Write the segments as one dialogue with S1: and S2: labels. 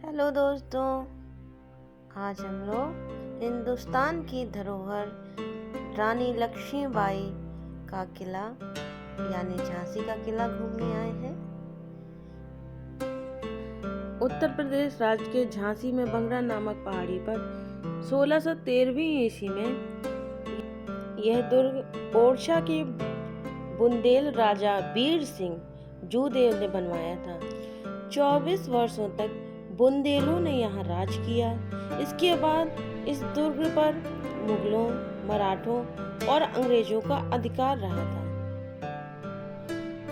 S1: Hello दोस्तों, आज हम लोग हिंदुस्तान की धरोहर रानी लक्ष्मीबाई का किला यानी झांसी का किला घूमने आए हैं।
S2: उत्तर प्रदेश राज्य के झांसी में बंगरा नामक पहाड़ी पर 1613वीं ईस्वी में यह दुर्ग ओरछा के बुंदेल राजा वीर सिंह जूदेव ने बनवाया था। 24 वर्षों तक बुंदेलों ने यहाँ राज किया। इसके बाद इस दुर्ग पर मुगलों, मराठों और अंग्रेजों का अधिकार रहा था।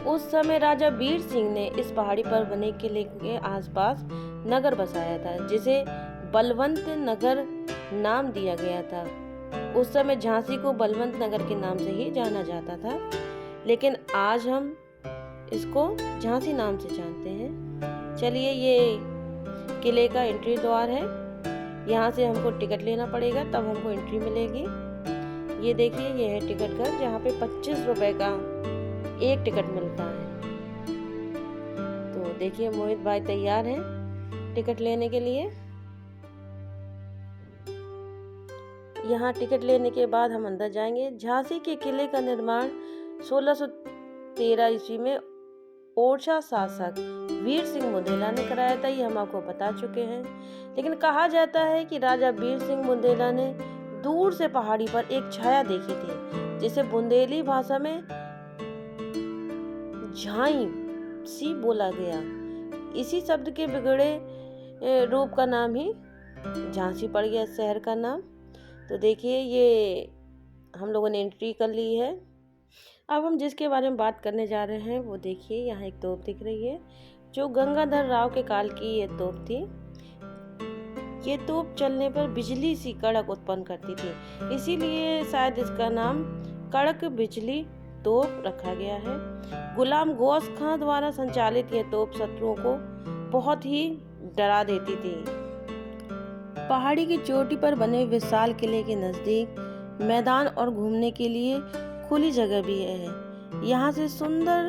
S2: उस समय राजा वीर सिंह ने इस पहाड़ी पर बने किले के आसपास नगर बसाया था, जिसे बलवंत नगर नाम दिया गया था। उस समय झांसी को बलवंत नगर के नाम से ही जाना जाता था, लेकिन आज हम इसको झांसी नाम से जानते हैं। चलिए, ये किले का एंट्री द्वार है। यहाँ से हमको टिकट लेना पड़ेगा, तब हमको एंट्री मिलेगी। ये देखिए, ये है टिकट घर, जहाँ पे 25 रुपए का एक टिकट मिलता है। तो देखिए, मोहित भाई तैयार हैं टिकट लेने के लिए। यहाँ टिकट लेने के बाद हम अंदर जाएंगे। झांसी के किले का निर्माण 1613 ईस्वी में ओरछा शासक वीर सिंह बुंदेला ने कराया था। ये हम आपको बता चुके हैं, लेकिन कहा जाता है कि राजा वीर सिंह बुंदेला ने दूर से पहाड़ी पर एक छाया देखी थी, जिसे बुंदेली भाषा में झाई सी बोला गया। इसी शब्द के बिगड़े रूप का नाम ही झांसी पड़ गया, शहर का नाम। तो देखिए, ये हम लोगों ने एंट्री कर ली है। अब हम जिसके बारे में बात करने जा रहे हैं वो देखिए, यहाँ एक तोप दिख रही है, जो गंगाधर राव के काल की ये तोप थी। ये तोप चलने पर बिजली सी कड़क उत्पन्न करती थी, इसीलिए शायद इसका नाम कड़क बिजली तोप रखा गया है। गुलाम गौस खां द्वारा संचालित यह तोप शत्रुओं को बहुत ही डरा देती थी। पहाड़ी की चोटी पर बने विशाल किले के नजदीक मैदान और घूमने के लिए खुली जगह भी है। यहाँ से सुंदर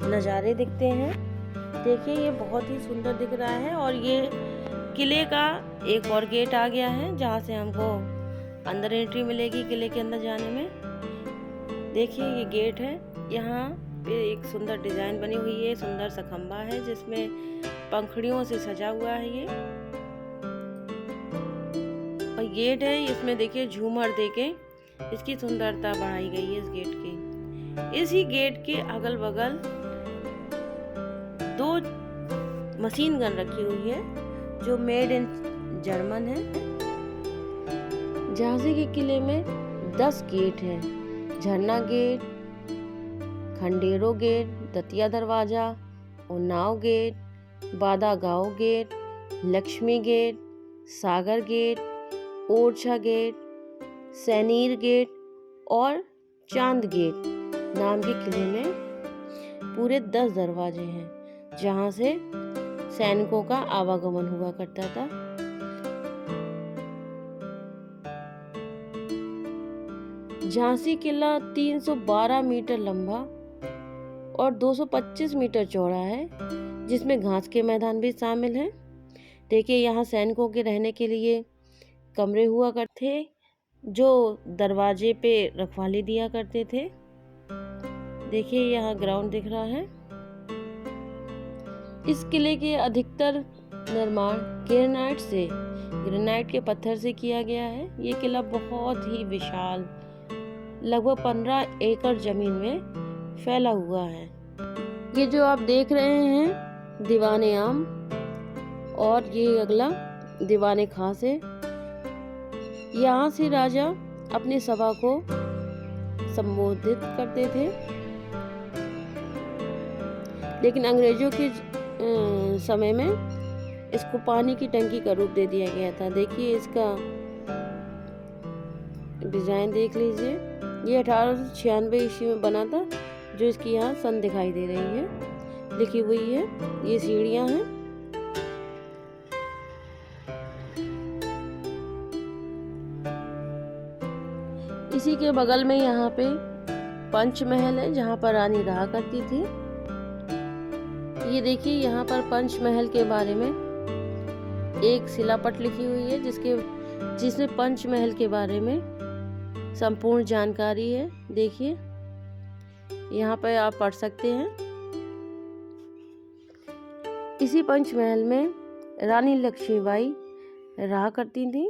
S2: नज़ारे दिखते हैं। देखिए, ये बहुत ही सुंदर दिख रहा है। और ये किले का एक और गेट आ गया है, जहाँ से हमको अंदर एंट्री मिलेगी किले के अंदर जाने में। देखिए, ये गेट है। यहाँ पे एक सुंदर डिजाइन बनी हुई है, सुंदर सा खंबा है जिसमें पंखुड़ियों से सजा हुआ है ये। और गेट है, इसमें देखिए झूमर देके इसकी सुंदरता बढ़ाई गई है इस गेट की। इसी गेट के अगल बगल 2 मशीन गन रखी हुई है, जो मेड इन जर्मन है। झांसी के किले में 10 गेट हैं। झरना गेट, खंडेरो गेट, दतिया दरवाजा, Unnao gate, Badagaon gate, Laxmi gate, Sagar gate, Orchha gate, Sainyar gate और चांद गेट नाम के किले में पूरे 10 दरवाजे हैं, जहां से सैनिकों का आवागमन हुआ करता था। झांसी किला 312 मीटर लंबा और 225 मीटर चौड़ा है, जिसमें घास के मैदान भी शामिल हैं। देखिए, यहाँ सैनिकों के रहने के लिए कमरे हुआ करते थे, जो दरवाजे पे रखवाली दिया करते थे। देखिए, यहाँ ग्राउंड दिख रहा है। इस किले के अधिकतर निर्माण ग्रेनाइट के पत्थर से किया गया है। ये किला बहुत ही विशाल, लगभग 15 एकड़ जमीन में फैला हुआ है। ये जो आप देख रहे हैं दीवाने आम, और ये अगला दीवाने खास है। यहाँ से राजा अपनी सभा को संबोधित करते थे, लेकिन अंग्रेजों के समय में इसको पानी की टंकी का रूप दे दिया गया था। देखिए, इसका डिजाइन देख लीजिए। ये 1896 ईस्वी में बना था, जो इसकी यहाँ सन दिखाई दे रही है, लिखी हुई है। ये सीढ़ियाँ हैं। इसी के बगल में यहाँ पे पंचमहल है, जहाँ पर रानी रहा करती थी। ये देखिए, यहाँ पर पंचमहल के बारे में एक शिलापट लिखी हुई है जिसमें पंचमहल के बारे में संपूर्ण जानकारी है। देखिए यहाँ पर आप पढ़ सकते हैं। इसी पंचमहल में रानी लक्ष्मीबाई रहा करती थी।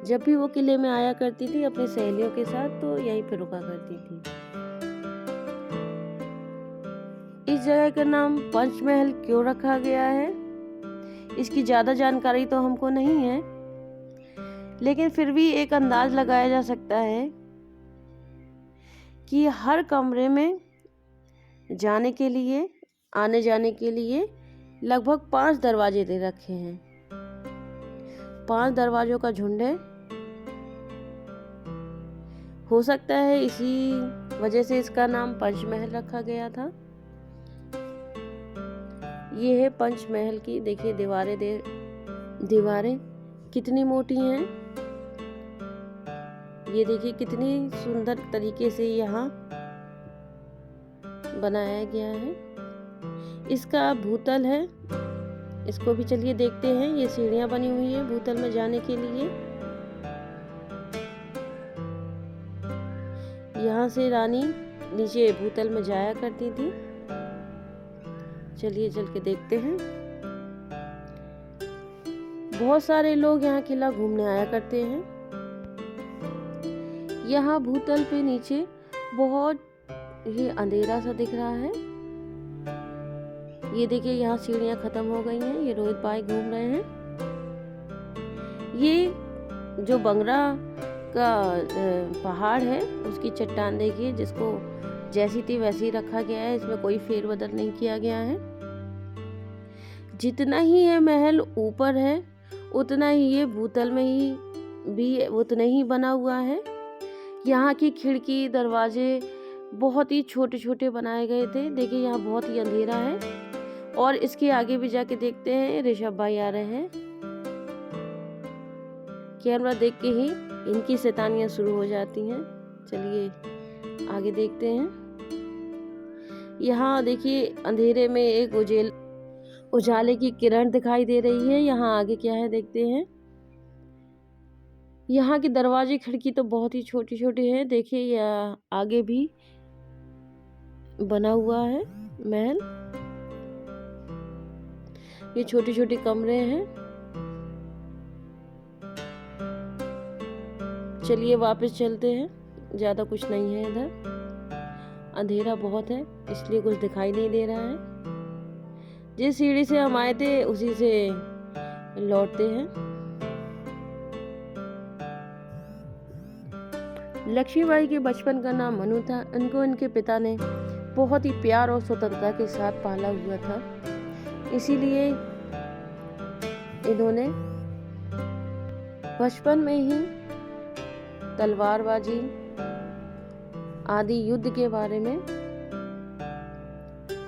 S2: जब भी वो किले में आया करती थी अपनी सहेलियों के साथ, तो यहीं पे रुका करती थी। इस जगह का नाम पंचमहल क्यों रखा गया है, इसकी ज्यादा जानकारी तो हमको नहीं है, लेकिन फिर भी एक अंदाज लगाया जा सकता है कि हर कमरे में जाने के लिए, आने जाने के लिए लगभग 5 दरवाजे दे रखे हैं। 5 दरवाजों का झुंड है। हो सकता है इसी वजह से इसका नाम पंचमहल रखा गया था। ये है पंचमहल की, देखिए दीवारें कितनी मोटी हैं। ये देखिए कितनी सुंदर तरीके से यहाँ बनाया गया है। इसका भूतल है, इसको भी चलिए देखते हैं। ये सीढ़ियां बनी हुई है भूतल में जाने के लिए। यहाँ से रानी नीचे भूतल में जाया करती थी। चलिए चल के देखते हैं। बहुत सारे लोग यहाँ किला घूमने आया करते हैं। यहाँ भूतल पे नीचे बहुत ही अंधेरा सा दिख रहा है। ये देखिए यहाँ सीढ़ियां खत्म हो गई हैं। ये रोहित भाई घूम रहे हैं। ये जो बंगरा का पहाड़ है उसकी चट्टान देखिए, जिसको जैसी थी वैसी ही रखा गया है। इसमें कोई फेरबदल नहीं किया गया है। जितना ही ये महल ऊपर है उतना ही ये भूतल में ही भी उतना ही बना हुआ है। यहाँ की खिड़की दरवाजे बहुत ही छोटे छोटे बनाए गए थे। देखिए यहाँ बहुत ही अंधेरा है। और इसके आगे भी जाके देखते हैं। ऋषभ भाई आ रहे हैं। कैमरा देख के ही इनकी शैतानियां शुरू हो जाती हैं। चलिए आगे देखते हैं। यहाँ देखिए अंधेरे में एक उजाले की किरण दिखाई दे रही है। यहाँ आगे क्या है देखते हैं। यहाँ के दरवाजे खिड़की तो बहुत ही छोटे छोटे हैं। देखिए यह आगे भी बना हुआ है महल। ये छोटे छोटे कमरे हैं। चलिए वापस चलते हैं। ज्यादा कुछ नहीं है इधर, अंधेरा बहुत है इसलिए कुछ दिखाई नहीं दे रहा है। जिस सीढ़ी से हम आए थे उसी से लौटते हैं। लक्ष्मीबाई के बचपन का नाम मनु था। इनको इनके पिता ने बहुत ही प्यार और स्वतंत्रता के साथ पाला हुआ था, इसीलिए इन्होंने बचपन में ही तलवारबाजी आदि युद्ध के बारे में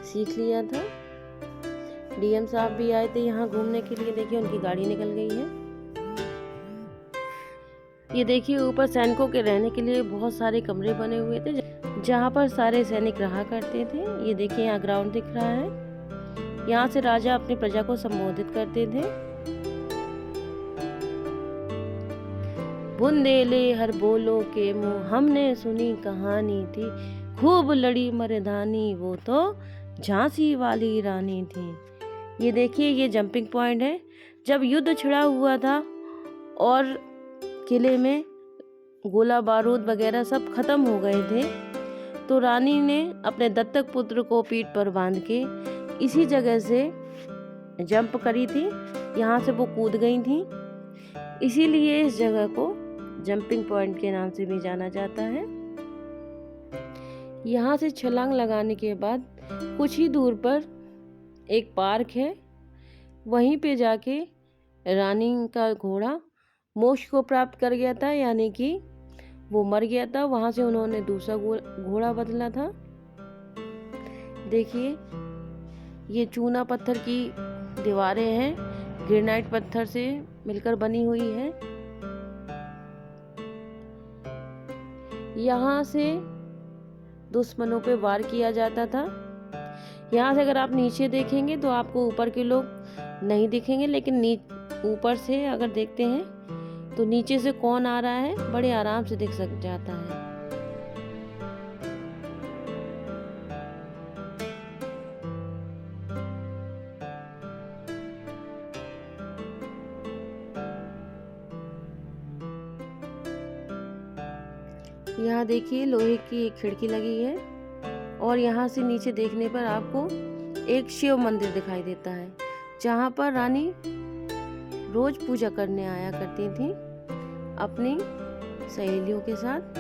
S2: सीख लिया था। डीएम साहब भी आए थे यहाँ घूमने के लिए। देखिए उनकी गाड़ी निकल गई है। ये देखिए ऊपर सैनिकों के रहने के लिए बहुत सारे कमरे बने हुए थे जहाँ पर सारे सैनिक रहा करते थे। ये देखिए यहाँ ग्राउंड दिख रहा है। यहाँ से राजा अपनी प्रजा को संबोधित करते थे। बुंदेले हर बोलो के मुँह, हमने सुनी कहानी थी, खूब लड़ी मर्दानी, वो तो झांसी वाली रानी थी। ये देखिए ये जंपिंग पॉइंट है। जब युद्ध छिड़ा हुआ था और किले में गोला बारूद वगैरह सब खत्म हो गए थे, तो रानी ने अपने दत्तक पुत्र को पीठ पर बांध के इसी जगह से जंप करी थी। यहाँ से वो कूद गई थी, इसीलिए इस जगह को जंपिंग पॉइंट के नाम से भी जाना जाता है। यहाँ से छलांग लगाने के बाद कुछ ही दूर पर एक पार्क है। वहीं पे जाके रानी का घोड़ा मोक्ष को प्राप्त कर गया था, यानी कि वो मर गया था। वहां से उन्होंने दूसरा घोड़ा बदला था। देखिए ये चूना पत्थर की दीवारें हैं, ग्रेनाइट पत्थर से मिलकर बनी हुई है। यहाँ से दुश्मनों पे वार किया जाता था। यहाँ से अगर आप नीचे देखेंगे तो आपको ऊपर के लोग नहीं दिखेंगे, लेकिन ऊपर से अगर देखते हैं तो नीचे से कौन आ रहा है बड़े आराम से दिख जाता है। यहाँ देखिए लोहे की एक खिड़की लगी है और यहाँ से नीचे देखने पर आपको एक शिव मंदिर दिखाई देता है, जहाँ पर रानी रोज पूजा करने आया करती थी अपनी सहेलियों के साथ।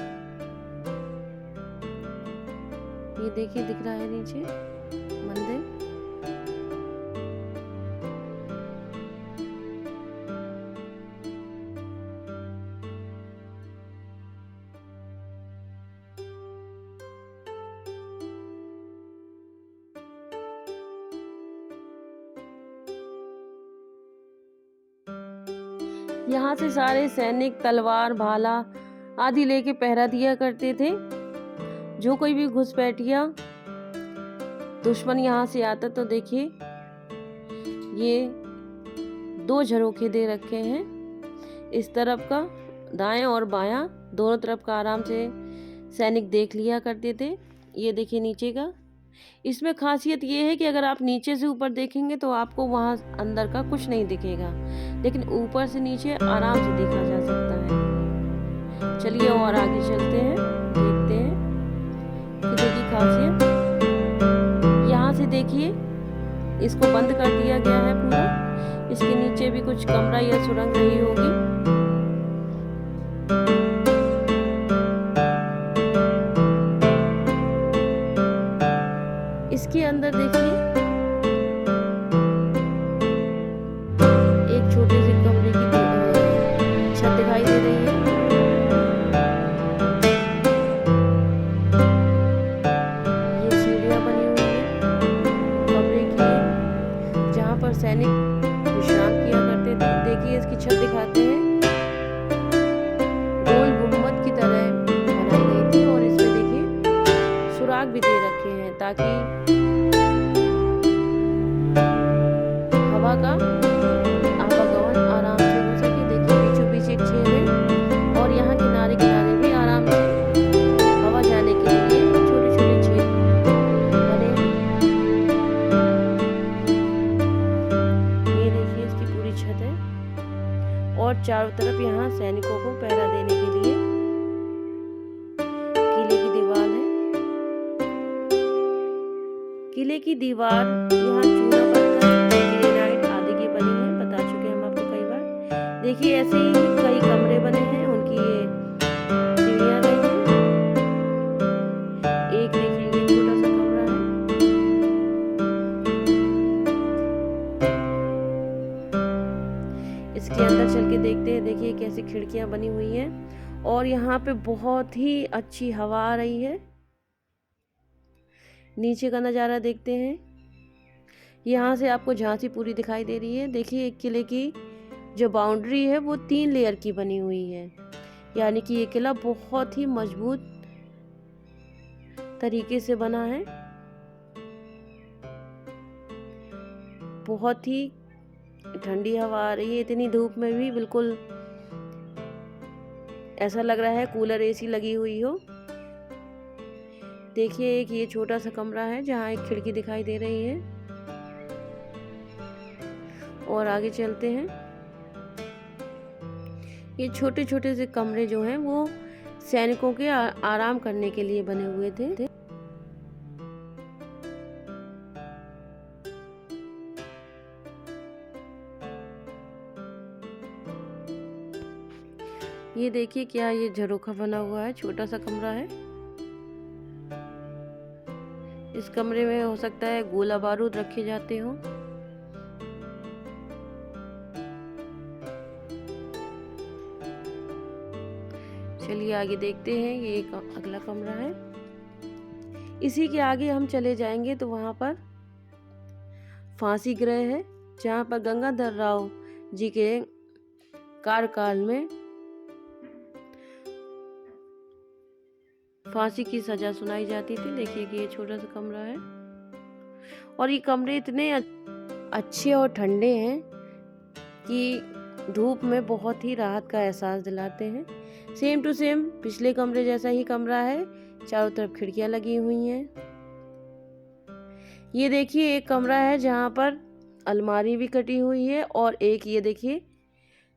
S2: ये देखिए दिख रहा है नीचे मंदिर। यहाँ से सारे सैनिक तलवार भाला आदि लेके पहरा दिया करते थे। जो कोई भी घुसपैठिया दुश्मन यहाँ से आता तो देखिए ये 2 झरोखे दे रखे हैं, इस तरफ का दाएं और बायां दोनों तरफ का आराम से सैनिक देख लिया करते थे। ये देखिए नीचे का, इसमें खासियत ये है कि अगर आप नीचे से ऊपर देखेंगे तो आपको वहाँ अंदर का कुछ नहीं दिखेगा, लेकिन ऊपर से नीचे आराम से देखा जा सकता है। चलिए और आगे चलते हैं, देखते हैं किले की खासियत। यहाँ से देखिए इसको बंद कर दिया गया है पूरा, इसके नीचे भी कुछ कमरा या सुरंग रही होगी। इसके अंदर देखिए एक छोटे से कमरे की छत दिखाई दे रही है। ये सीढ़ियां बनी हुई है कमरे की, जहाँ पर सैनिक विश्राम किया करते थे। देखिए इसकी छत दिखाते हैं, गोल गुम्बद की तरह बनाई गई थी और इसमें देखिए सुराग भी दे रखे हैं ताकि हवा का आवागमन आराम से हो सके। देखिए बीचों बीच एक छेद है और यहाँ किनारे किनारे भी आराम से हवा जाने के लिए छोटे छोटे छेद बने हैं। ये देखिए इसकी पूरी छत है और चारों तरफ यहाँ सैनिकों को पहरा देने के लिए किले की दीवार है। किले की दीवार यहाँ चूना पत्थर ग्रेनाइट आदि की बनी है, बता चुके हैं हम आपको कई बार। देखिए ऐसे ही कई कमरे बने हैं, उनकी ये सीढ़ियां गई हैं। एक देखिए ये छोटा सा कमरा है, इसके अंदर चल के देखते हैं। देखिए कैसी खिड़कियां बनी हुई हैं और यहाँ पे बहुत ही अच्छी हवा आ रही है। नीचे का नज़ारा देखते हैं, यहाँ से आपको झांसी पूरी दिखाई दे रही है। देखिए एक किले की जो बाउंड्री है वो 3 लेयर की बनी हुई है, यानी कि ये किला बहुत ही मजबूत तरीके से बना है। बहुत ही ठंडी हवा आ रही है, इतनी धूप में भी बिल्कुल ऐसा लग रहा है कूलर एसी लगी हुई हो। देखिए एक ये छोटा सा कमरा है जहाँ एक खिड़की दिखाई दे रही है और आगे चलते हैं। ये छोटे छोटे से कमरे जो हैं वो सैनिकों के आराम करने के लिए बने हुए थे। ये देखिए क्या ये झरोखा बना हुआ है, छोटा सा कमरा है। इस कमरे में हो सकता है गोला बारूद रखे जाते हो। चलिए आगे देखते हैं, ये एक अगला कमरा है। इसी के आगे हम चले जाएंगे तो वहां पर फांसी गृह है, जहां पर गंगाधर राव जी के कार्यकाल में फांसी की सजा सुनाई जाती थी। देखिए कि ये छोटा सा कमरा है और ये कमरे इतने अच्छे और ठंडे हैं कि धूप में बहुत ही राहत का एहसास दिलाते हैं। सेम टू सेम पिछले कमरे जैसा ही कमरा है, चारों तरफ खिड़कियां लगी हुई हैं। ये देखिए एक कमरा है जहाँ पर अलमारी भी कटी हुई है, और एक ये देखिए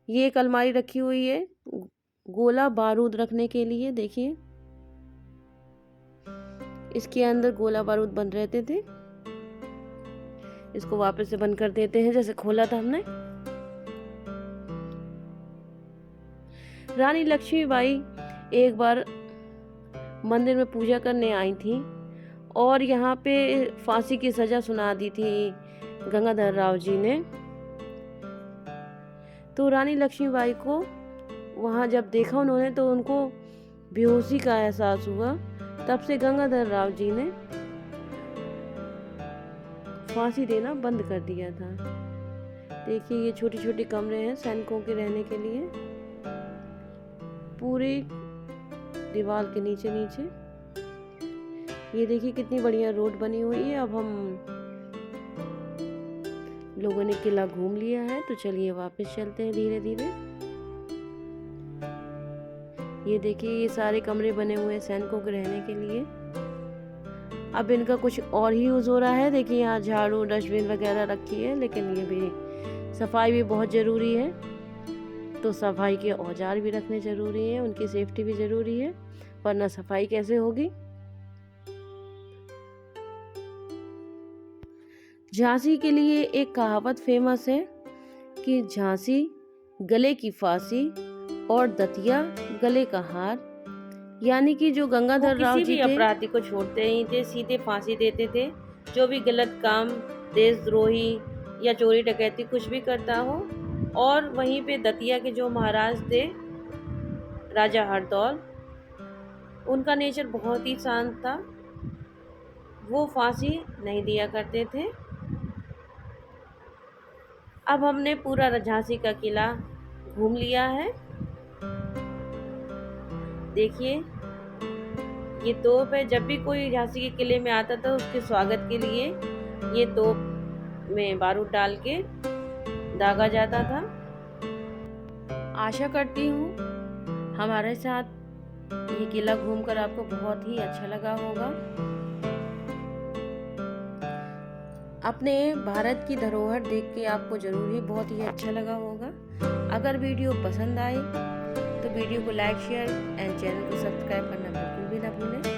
S2: ये एक अलमारी रखी हुई है गोला बारूद रखने के लिए। देखिए इसके अंदर गोला बारूद बंद रहते थे। इसको वापस से बंद कर देते हैं जैसे खोला था हमने। रानी लक्ष्मीबाई एक बार मंदिर में पूजा करने आई थी और यहाँ पे फांसी की सजा सुना दी थी गंगाधर राव जी ने। तो रानी लक्ष्मीबाई को वहाँ जब देखा उन्होंने तो उनको बेहोशी का एहसास हुआ। तब से गंगाधर राव जी ने फांसी देना बंद कर दिया था। देखिए ये छोटे छोटे कमरे हैं सैनिकों के रहने के लिए, पूरे दीवार के नीचे नीचे। ये देखिए कितनी बढ़िया रोड बनी हुई है। अब हम लोगों ने किला घूम लिया है, तो चलिए वापस चलते हैं धीरे धीरे। ये देखिए ये सारे कमरे बने हुए हैं सैनिकों के रहने के लिए। अब इनका कुछ और ही यूज हो रहा है। देखिए यहाँ झाड़ू डस्टबिन वगैरह रखी है, लेकिन ये भी सफाई भी बहुत जरूरी है, तो सफाई के औजार भी रखने जरूरी है, उनकी सेफ्टी भी जरूरी है, वरना सफाई कैसे होगी। झांसी के लिए एक कहावत फेमस है कि झांसी गले की फांसी और दतिया गले का हार, यानी कि जो गंगाधर राव जी थे अपराधी को छोड़ते ही थे, सीधे फांसी देते थे। जो भी गलत काम, देशद्रोही या चोरी डकैती कुछ भी करता हो। और वहीं पे दतिया के जो महाराज थे राजा हरदौल, उनका नेचर बहुत ही शांत था, वो फांसी नहीं दिया करते थे। अब हमने पूरा झांसी का किला घूम लिया है। देखिए ये तोप है, जब भी कोई झांसी के किले में आता था उसके स्वागत के लिए ये तोप में बारूद डाल के दागा जाता था। आशा करती हूँ हमारे साथ ये किला घूमकर आपको बहुत ही अच्छा लगा होगा। अपने भारत की धरोहर देख के आपको जरूर ही बहुत ही अच्छा लगा होगा। अगर वीडियो पसंद आए तो वीडियो को लाइक शेयर एंड चैनल को सब्सक्राइब करना बिल्कुल भी ना भूलें।